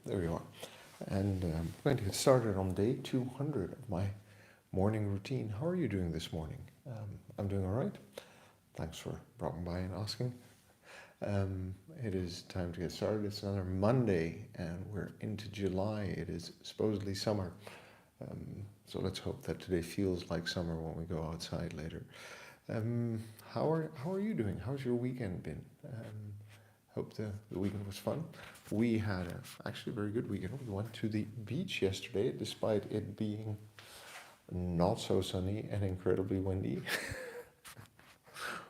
There you are. And I'm going to get started on day 200 of my morning routine. How are you doing this morning? I'm doing all right. Thanks for dropping by and asking. It is time to get started. It's another Monday, and we're into July. It is supposedly summer. So let's hope that today feels like summer when we go outside later. How are you doing? How's your weekend been? Hope the weekend was fun. We had actually a very good weekend. We went to the beach yesterday, despite it being not so sunny and incredibly windy,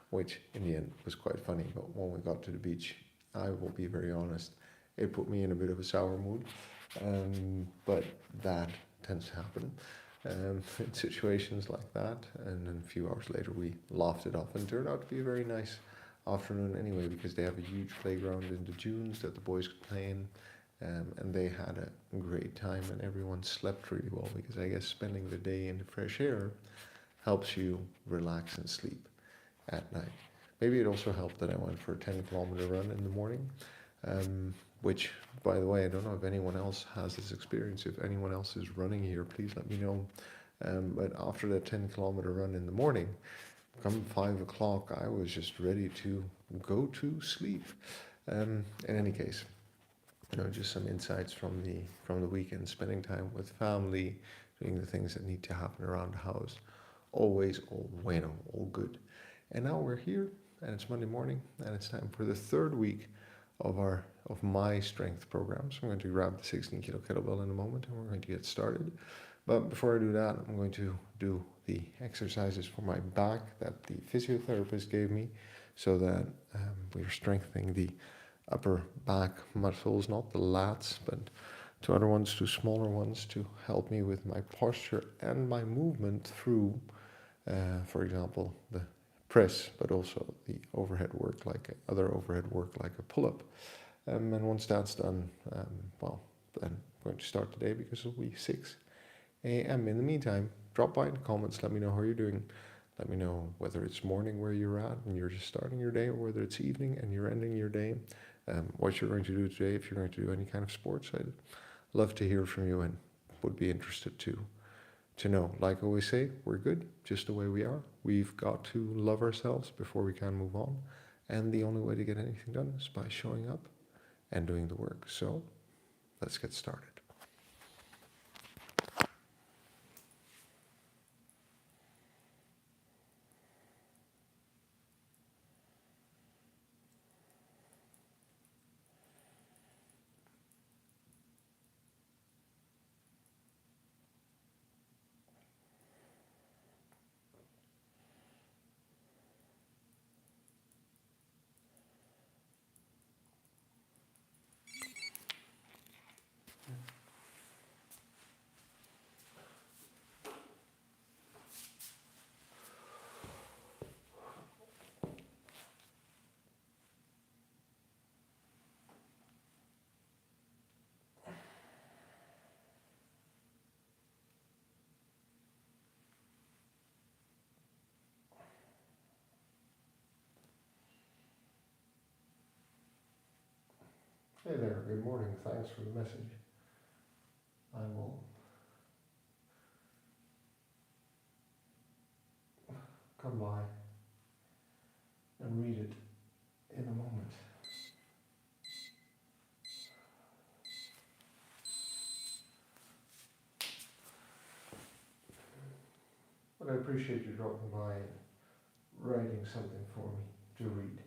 which in the end was quite funny. But when we got to the beach, I will be very honest, it put me in a bit of a sour mood. But that tends to happen in situations like that. And then a few hours later, we laughed it off, and it turned out to be a very nice afternoon anyway, because they have a huge playground in the dunes that the boys could play in. And they had a great time, and everyone slept really well, because I guess spending the day in the fresh air helps you relax and sleep at night. Maybe it also helped that I went for a 10-kilometer run in the morning, which, by the way, I don't know if anyone else has this experience. If anyone else is running here, please let me know. But after that 10-kilometer run in the morning, come 5 o'clock, I was just ready to go to sleep. In any case, just some insights from the weekend, spending time with family, doing the things that need to happen around the house. Always all bueno, all good. And now we're here, and it's Monday morning, and it's time for the third week of my strength program. So I'm going to grab the 16 kilo kettlebell in a moment, and we're going to get started. But before I do that, I'm going to do the exercises for my back that the physiotherapist gave me, so that we're strengthening the upper back muscles, not the lats, but two smaller ones, to help me with my posture and my movement through, for example, the press, but also the overhead work, like a pull-up. And once that's done, then I'm going to start today, because it'll be 6 a.m. In the meantime, drop by in the comments, let me know how you're doing. Let me know whether it's morning where you're at and you're just starting your day, or whether it's evening and you're ending your day. What you're going to do today, if you're going to do any kind of sports. I'd love to hear from you, and would be interested to know. Like I always say, we're good just the way we are. We've got to love ourselves before we can move on. And the only way to get anything done is by showing up and doing the work. So let's get started. Hey there, good morning. Thanks for the message. I will come by and read it in a moment. But I appreciate you dropping by and writing something for me to read.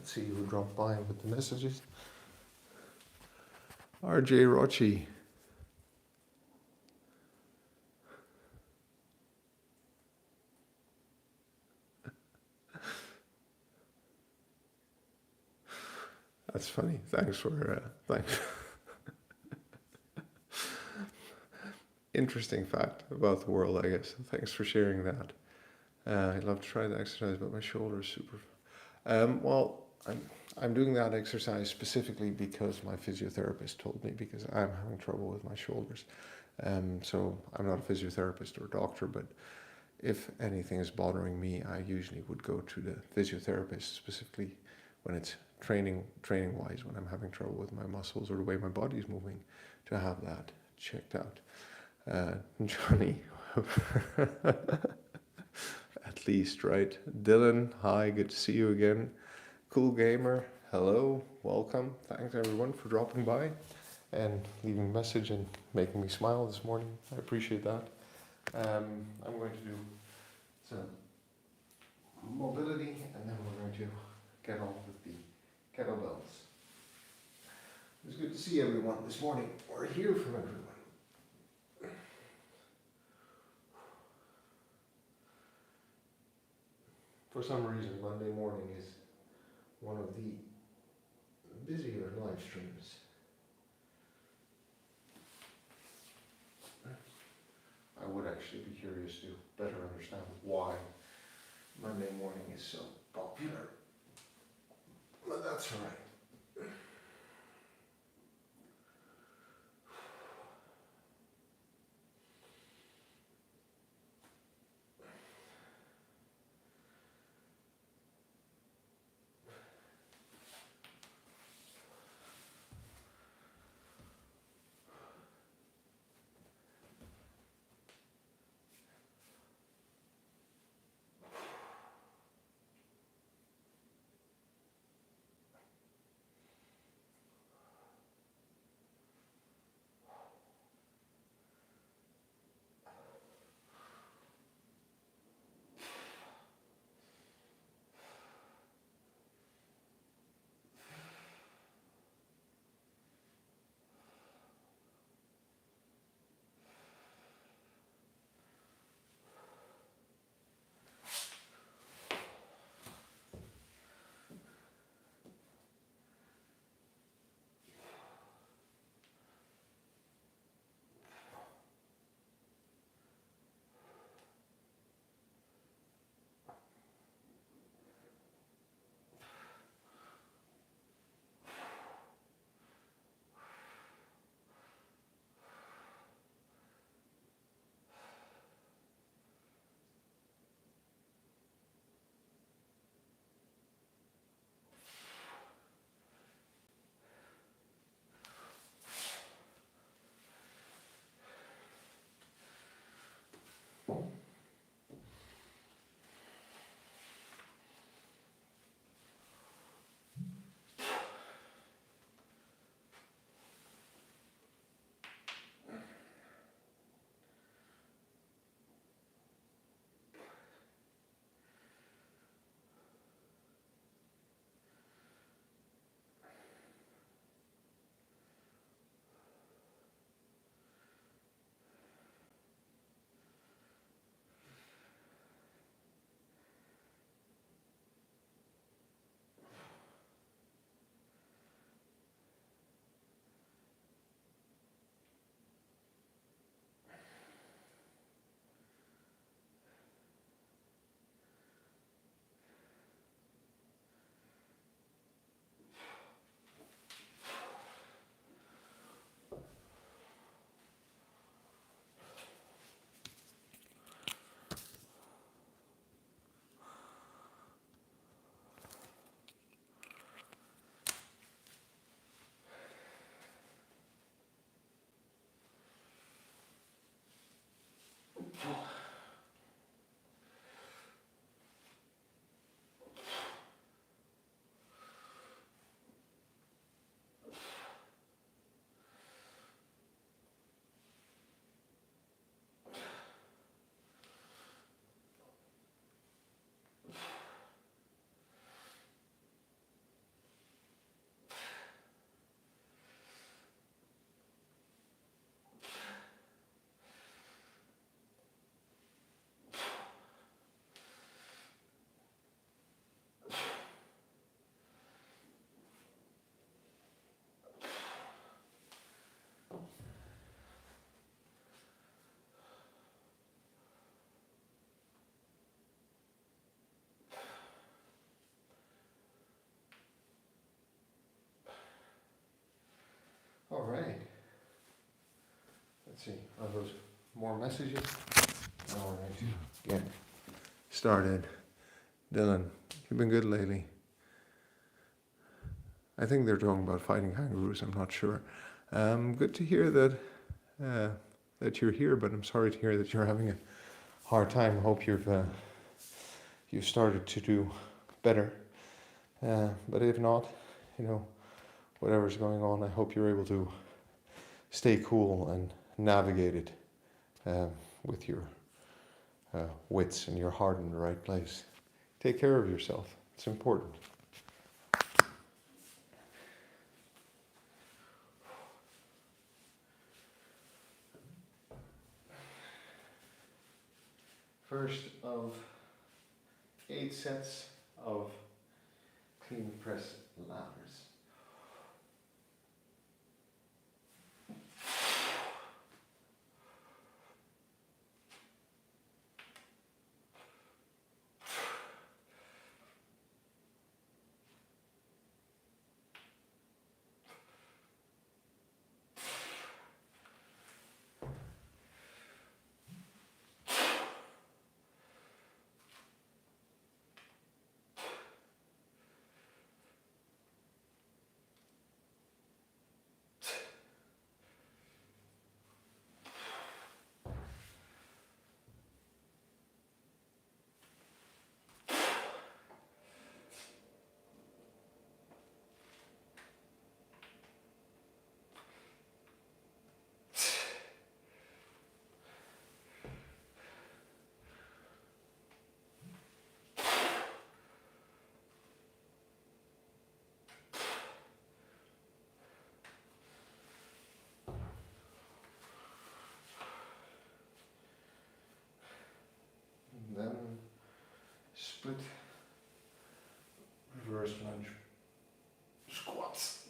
Let's see who dropped by with the messages. RJ Rochi. That's funny. Thanks. Interesting fact about the world, I guess. Thanks for sharing that. I'd love to try the exercise, but my shoulder is super. Well, I'm doing that exercise specifically because my physiotherapist told me, because I'm having trouble with my shoulders. So I'm not a physiotherapist or a doctor, but if anything is bothering me, I usually would go to the physiotherapist, specifically when it's training wise, when I'm having trouble with my muscles or the way my body's moving, to have that checked out. Johnny, at least, right? Dylan, hi, good to see you again. Cool Gamer, hello, welcome. Thanks everyone for dropping by and leaving a message and making me smile this morning. I appreciate that. I'm going to do some mobility, and then we're going to get on with the kettlebells. It's good to see everyone this morning, or hear from everyone. For some reason, Monday morning is one of the busier live streams. I would actually be curious to better understand why Monday morning is so popular. But that's all right. see, are those more messages? All right, get started. Dylan, you've been good lately. I think they're talking about fighting kangaroos, I'm not sure. Good to hear that that you're here, but I'm sorry to hear that you're having a hard time. Hope you've started to do better. But if not, whatever's going on, I hope you're able to stay cool and navigate it with your wits and your heart in the right place. Take care of yourself. It's important. First of 8 sets of clean press ladders. Then split reverse lunge squats.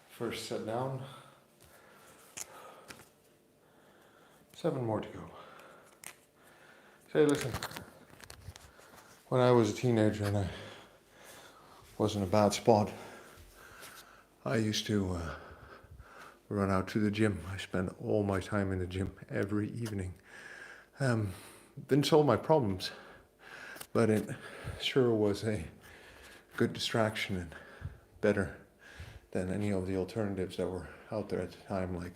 First set down. 7 more to go. Say, listen, when I was a teenager and I was in a bad spot, I used to run out to the gym. I spent all my time in the gym every evening. Didn't solve my problems, but it sure was a good distraction and better than any of the alternatives that were out there at the time, like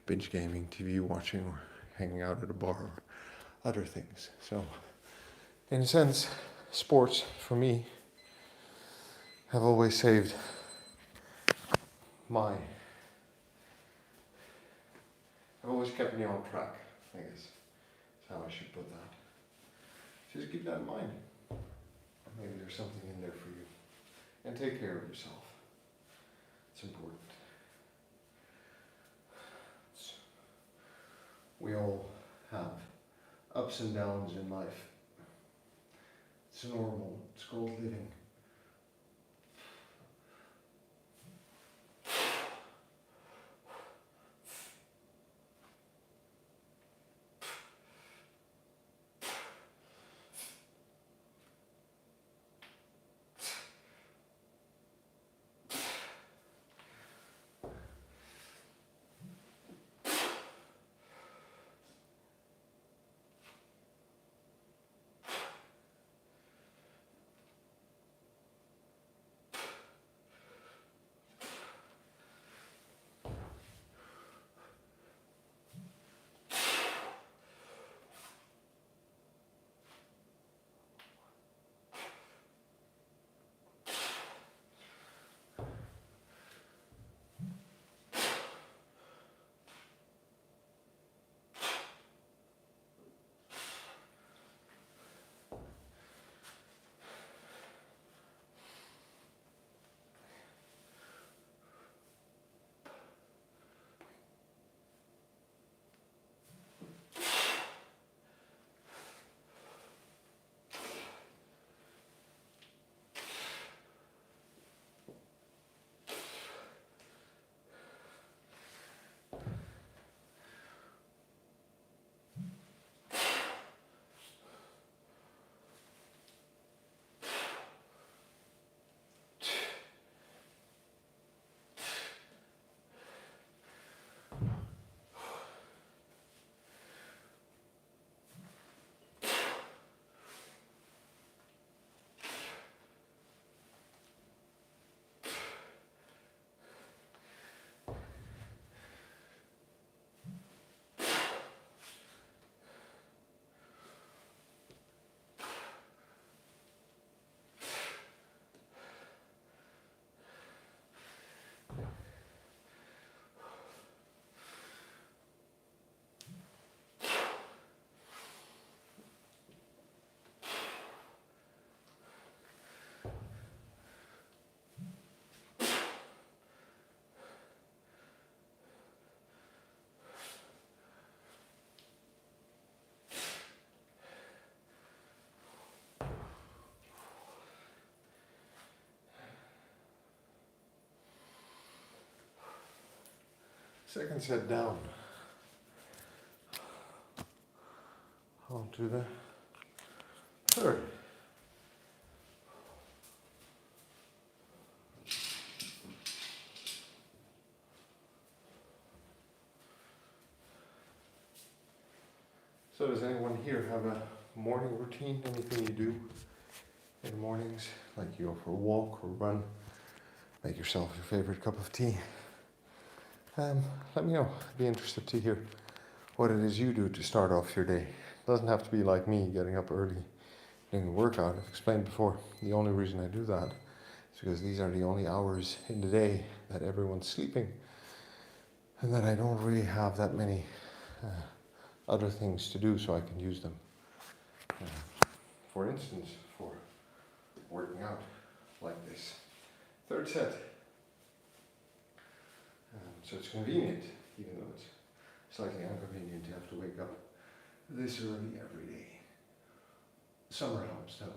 binge gaming, TV watching, or hanging out at a bar, or other things. So, in a sense, sports, for me, have always saved have always kept me on track, I guess. That's how I should put that. Just keep that in mind. Maybe there's something in there for you. And take care of yourself. It's important. We all have ups and downs in life. It's normal. It's called living. Second set down. On to the third. So does anyone here have a morning routine? Anything you do in the mornings? Like you go for a walk or run? Make yourself your favorite cup of tea? Let me know. I'd be interested to hear what it is you do to start off your day. It doesn't have to be like me, getting up early, doing a workout. I've explained before, the only reason I do that is because these are the only hours in the day that everyone's sleeping, and that I don't really have that many other things to do, so I can use them. For instance, for working out like this. Third set. So it's convenient, even though it's slightly inconvenient to have to wake up this early every day. Summer helps though.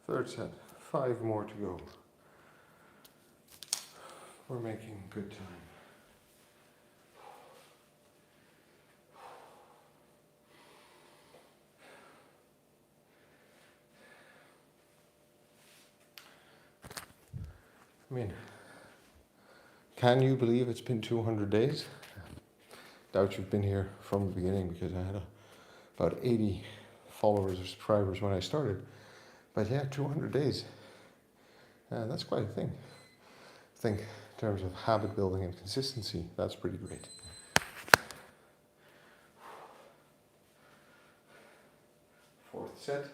Third set, 5 more to go. We're making good time. I mean, can you believe it's been 200 days? Doubt you've been here from the beginning, because I had about 80 followers or subscribers when I started. But yeah, 200 days. That's quite a thing. I think in terms of habit building and consistency, that's pretty great. Fourth set.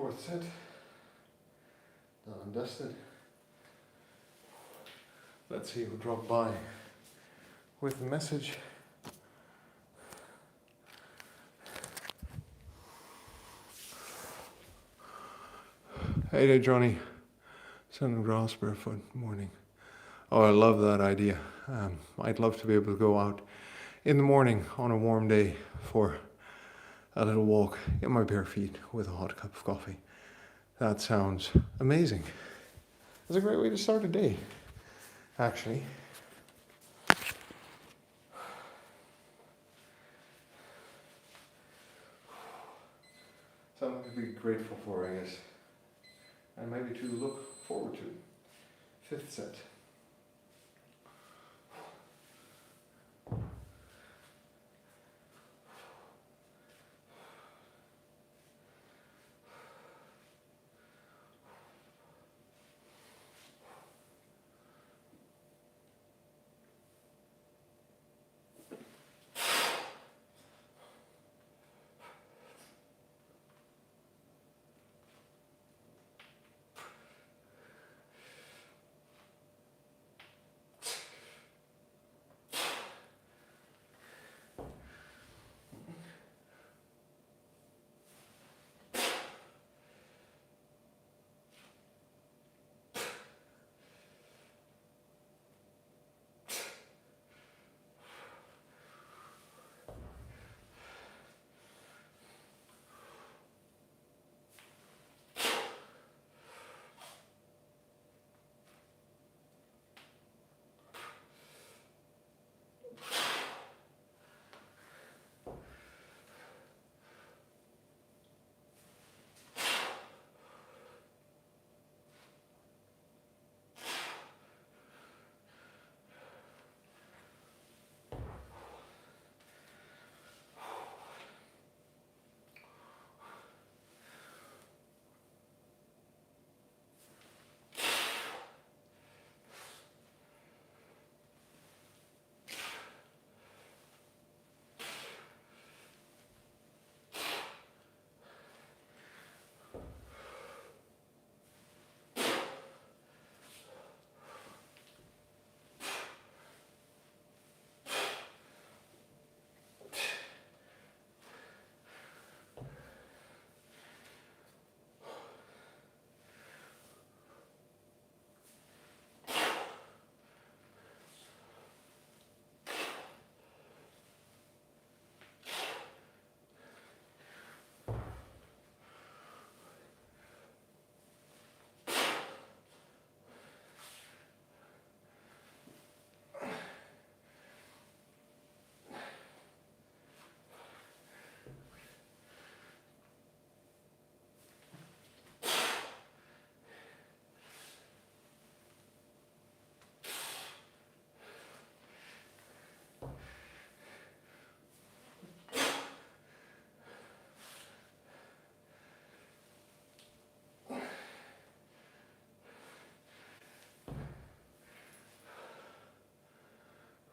Fourth set. Done and dusted. Let's see who dropped by with the message. Hey there, Johnny. Sun and grass barefoot morning. Oh, I love that idea. I'd love to be able to go out in the morning on a warm day for a little walk in my bare feet with a hot cup of coffee. That sounds amazing. It's a great way to start a day, actually. Something to be grateful for, I guess. And maybe to look forward to. Fifth set.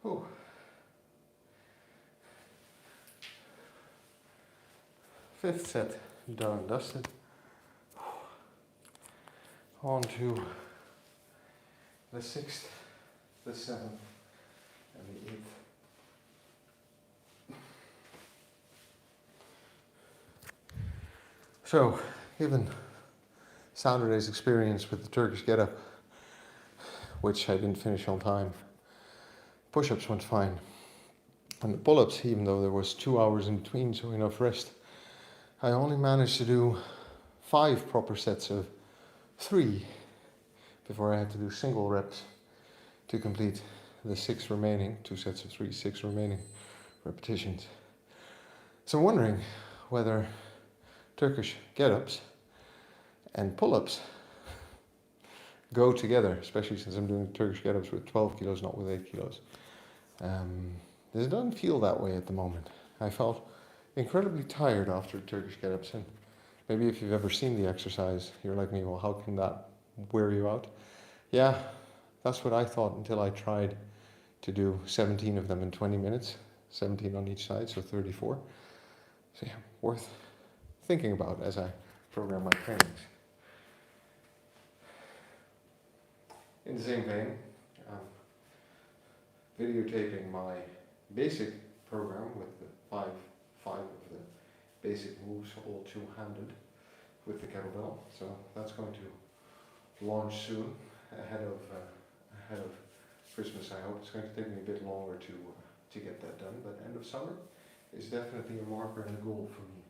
Whew. Fifth set, done and dusted. On to the sixth, the seventh, and the eighth. So, given Saturday's experience with the Turkish get-up, which I didn't finish on time, push-ups went fine. And the pull-ups, even though there was 2 hours in between, so enough rest, I only managed to do 5 proper sets of 3 before I had to do single reps to complete the 6 remaining, 2 sets of 3, 6 remaining repetitions. So I'm wondering whether Turkish get-ups and pull-ups go together, especially since I'm doing Turkish get-ups with 12 kilos, not with 8 kilos. It doesn't feel that way at the moment. I felt incredibly tired after Turkish get-ups, and maybe if you've ever seen the exercise, you're like me, well, how can that wear you out? Yeah, that's what I thought until I tried to do 17 of them in 20 minutes, 17 on each side, so 34. So yeah, worth thinking about as I program my trainings. In the same vein, I'm videotaping my basic program with the five of the basic moves, all two-handed with the kettlebell. So that's going to launch soon, ahead of Christmas. I hope it's going to take me a bit longer to get that done, but end of summer is definitely a marker and a goal for me.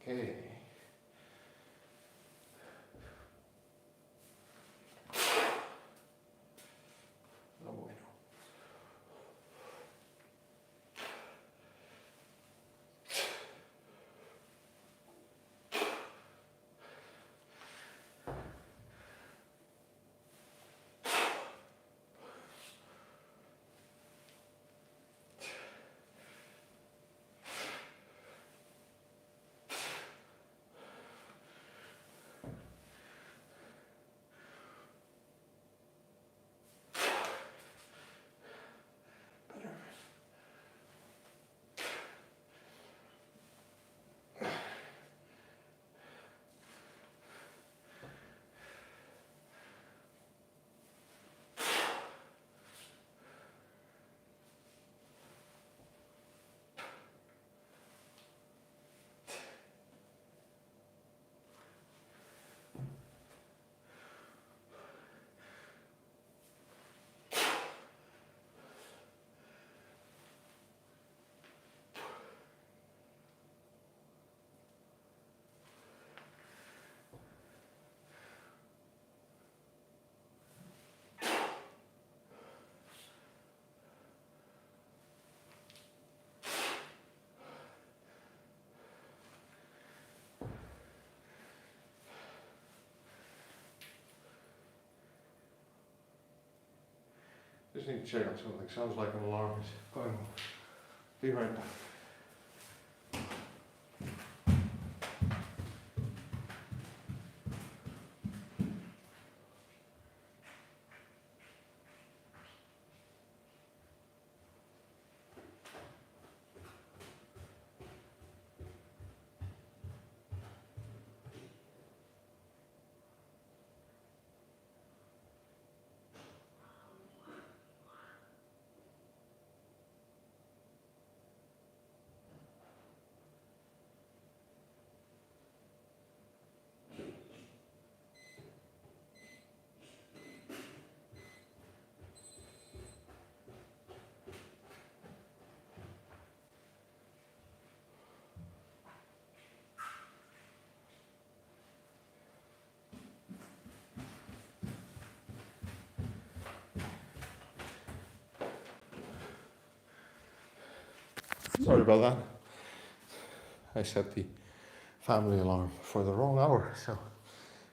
Okay. Oh boy. Just need to check on something. Sounds like an alarm is going off. Be right back. Sorry about that. I set the family alarm for the wrong hour, so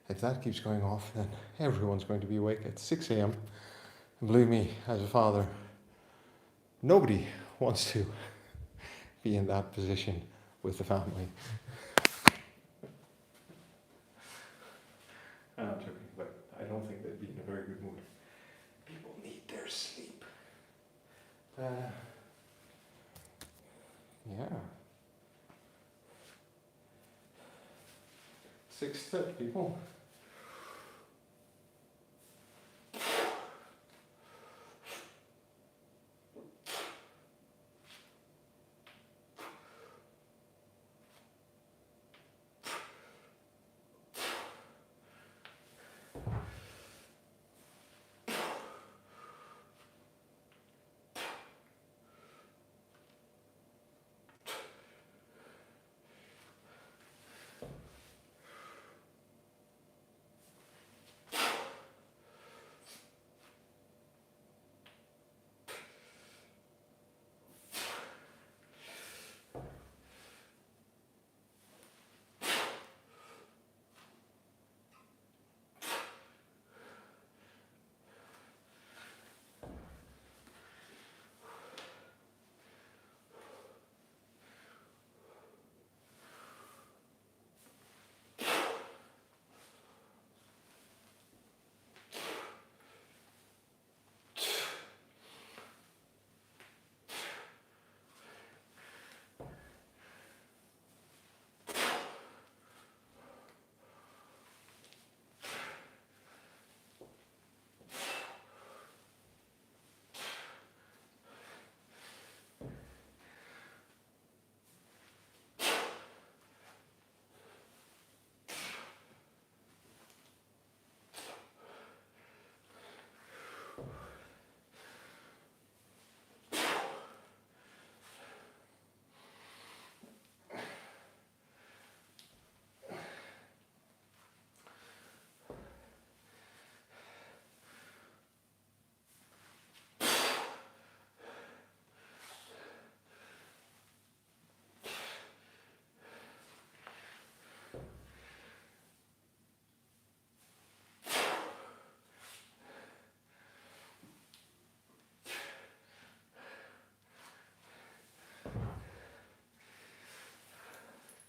if that keeps going off, then everyone's going to be awake at 6 a.m. And believe me, as a father, nobody wants to be in that position with the family. I'm joking, but I don't think they'd be in a very good mood. People need their sleep. Yeah. 6:30, people.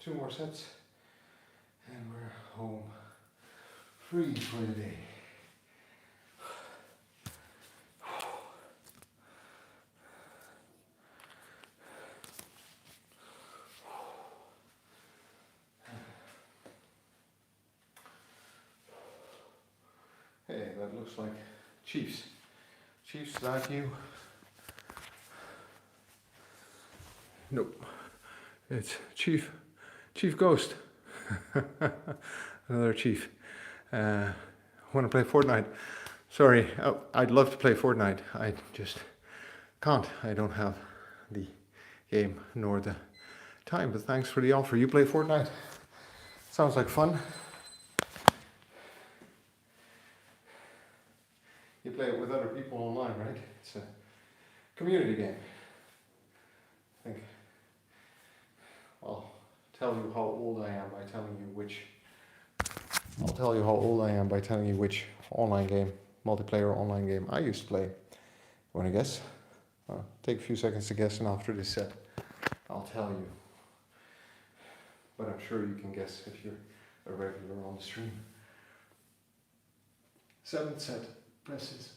2 more sets, and we're home free for the day. Hey, that looks like Chiefs. Chiefs, is that you? Nope. It's Chief Ghost. Another Chief. Want to play Fortnite? Sorry, I'd love to play Fortnite. I just can't. I don't have the game nor the time, but thanks for the offer. You play Fortnite? Sounds like fun. You play it with other people online, right? It's a community game. I think I'll tell you how old I am by telling you which. I'll tell you how old I am by telling you which online game, multiplayer online game I used to play. You want to guess? Take a few seconds to guess, and after this set, I'll tell you. But I'm sure you can guess if you're a regular on the stream. 7th set, presses.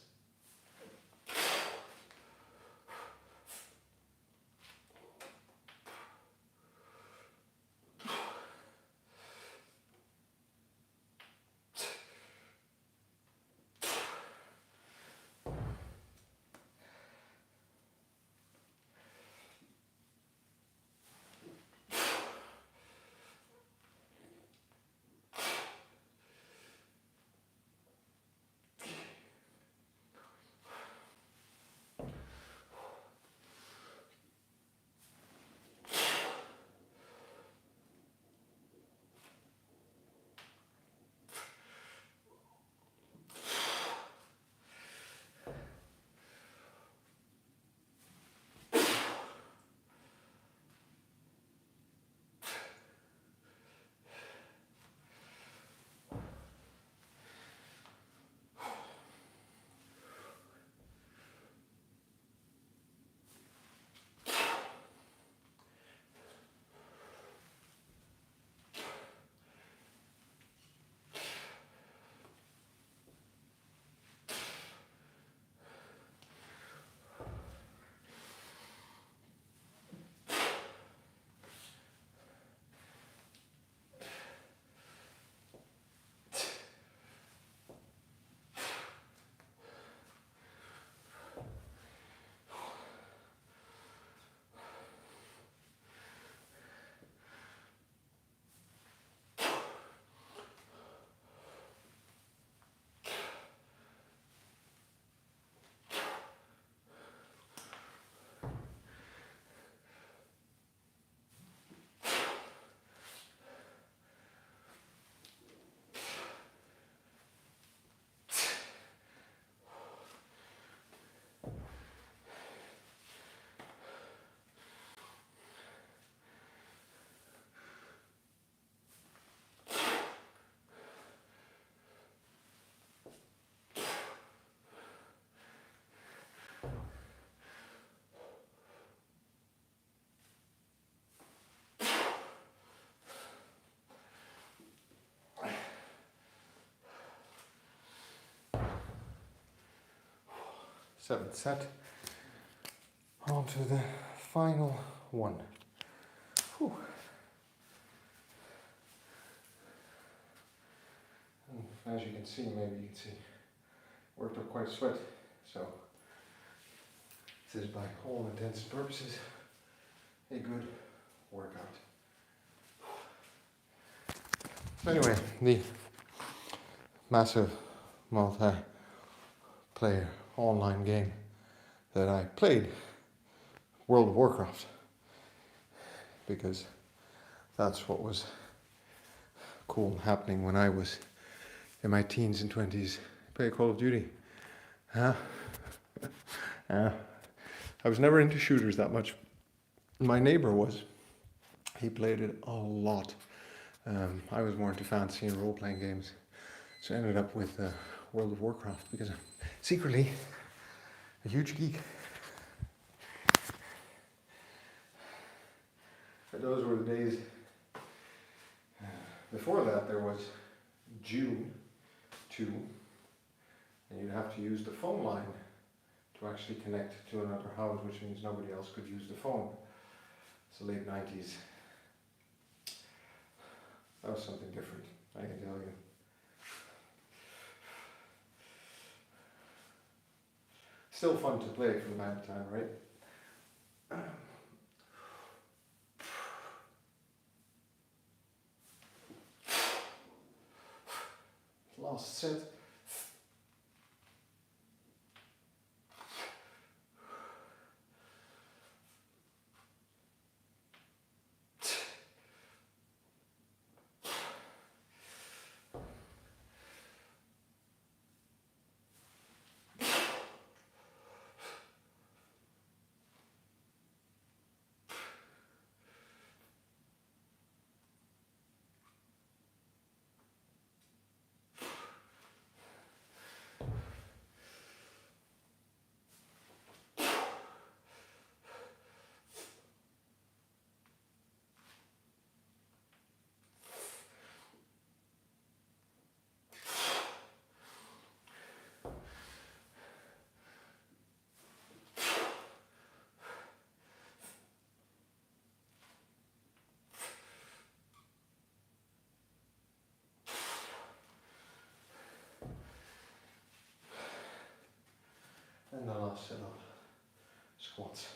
Seventh set. On to the final one. Whew. And as you can see, worked up quite a sweat. So this is by all intents and purposes a good workout. So anyway, the massive multiplayer online game that I played, World of Warcraft, because that's what was cool happening when I was in my teens and 20s. Play Call of Duty. I was never into shooters that much. My neighbor was. He played it a lot. I was more into fantasy and role-playing games. So I ended up with World of Warcraft because I'm secretly a huge geek. And those were the days Before that there was June 2, and you'd have to use the phone line to actually connect to another house, which means nobody else could use the phone. It's the late 90s. That was something different, I can tell you. Still fun to play from time to time, right? Last set. And the last set of squats.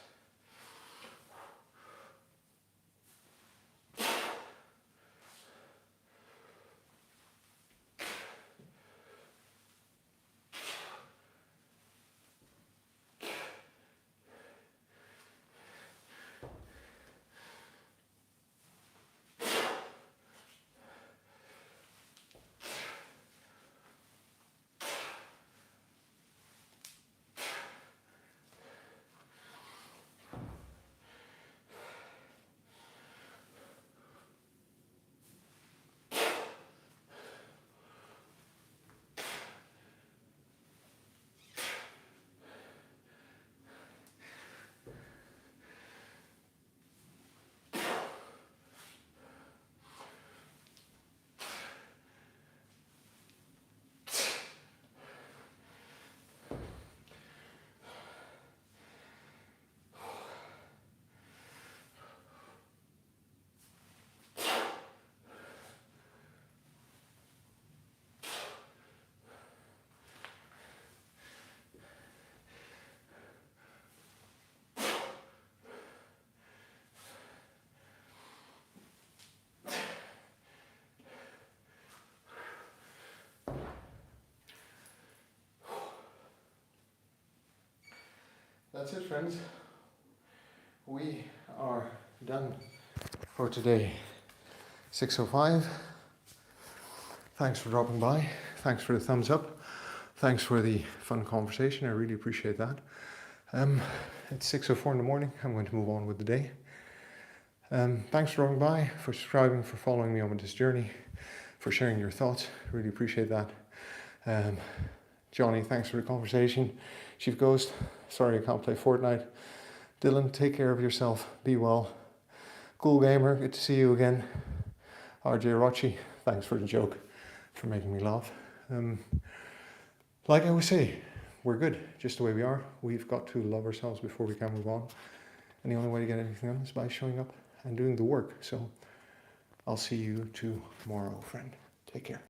That's it, friends. We are done for today. 6:05. Thanks for dropping by. Thanks for the thumbs up. Thanks for the fun conversation. I really appreciate that. It's 6:04 in the morning. I'm going to move on with the day. Thanks for dropping by, for subscribing, for following me on this journey, for sharing your thoughts. Really appreciate that. Johnny, thanks for the conversation. Chief Ghost, sorry I can't play Fortnite. Dylan, take care of yourself. Be well. Cool Gamer, good to see you again. RJ Rochi, thanks for the joke, for making me laugh. Like I always say, we're good just the way we are. We've got to love ourselves before we can move on. And the only way to get anything done is by showing up and doing the work. So I'll see you tomorrow, friend. Take care.